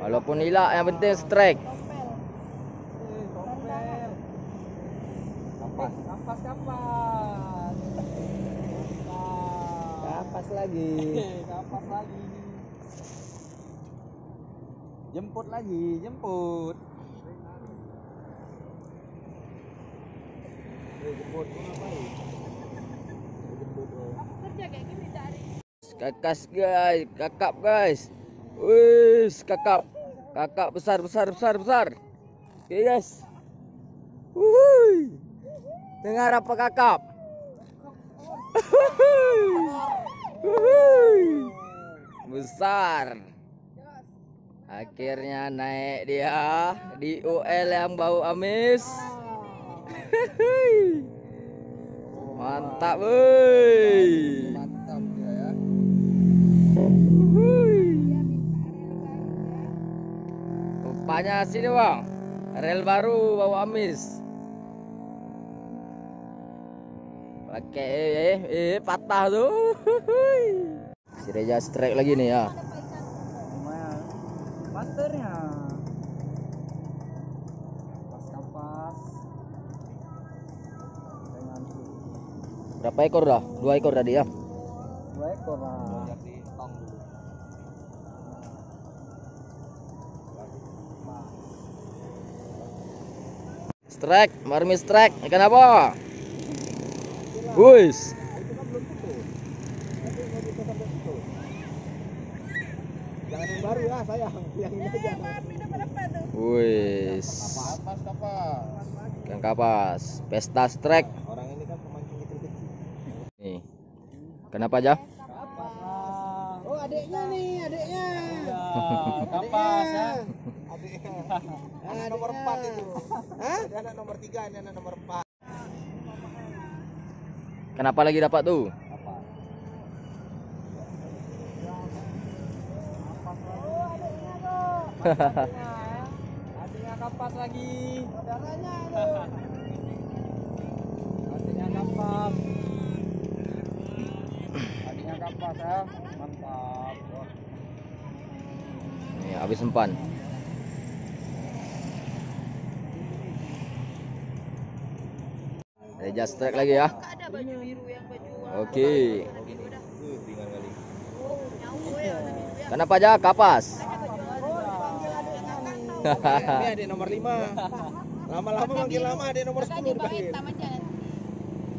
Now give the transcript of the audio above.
Walaupun hilang, yang penting strike. Kapas. Kapas lagi. Kapas lagi. Jemput lagi, jemput. Jemput ngapain? Jemput. Kerja kayak gini cari. Kakas guys, kakap guys. Wis, kakap. Kakap besar. Oke guys. Wuhui. Dengar apa kakap? Wuhui. Besar. Akhirnya naik dia di UL yang bau amis. Mantap, woi. Mantap dia ya. Rupanya sini bang, rel baru bau amis. Pakai patah tuh. Si Reja strike lagi nih ya. Lumayan. Masternya. Kapas. Berapa ekor dah? 2 ekor tadi ya. 2 ekor lah. Jadi tong dulu. Strike, marmi strike. Ikan apa? Wuis. Itu kan belum tutup. Nanti mau ditutup sampai situ. Jangan yang baru ya sayang. Yang ini aja. Wuis. Kapas. Ikan kapas. Pesta strike. Orang ini kan pemancing kecil-kecil. Nih. Kenapa aja? Kapas lah. Oh adiknya nih, adiknya. Ya, kapas ya. Adiknya. Anak nomor 4 itu. Hah? Ada anak nomor 3, ini anak nomor 4. Kenapa lagi dapat tuh? Kapas. Adiknya kapas lagi. Saudaranya itu. Adiknya kapas. Adiknya kapas ya. Mantap. Nih, habis empan. Reja strike lagi ya. Ada baju biru yang baju. Oke. Ringan kali. Nyawa ya warna biru ya. Kenapa aja kapas? Ini adik nomor 5. Lama-lama makin lama adik nomor 10 dipanggil. Taman jangan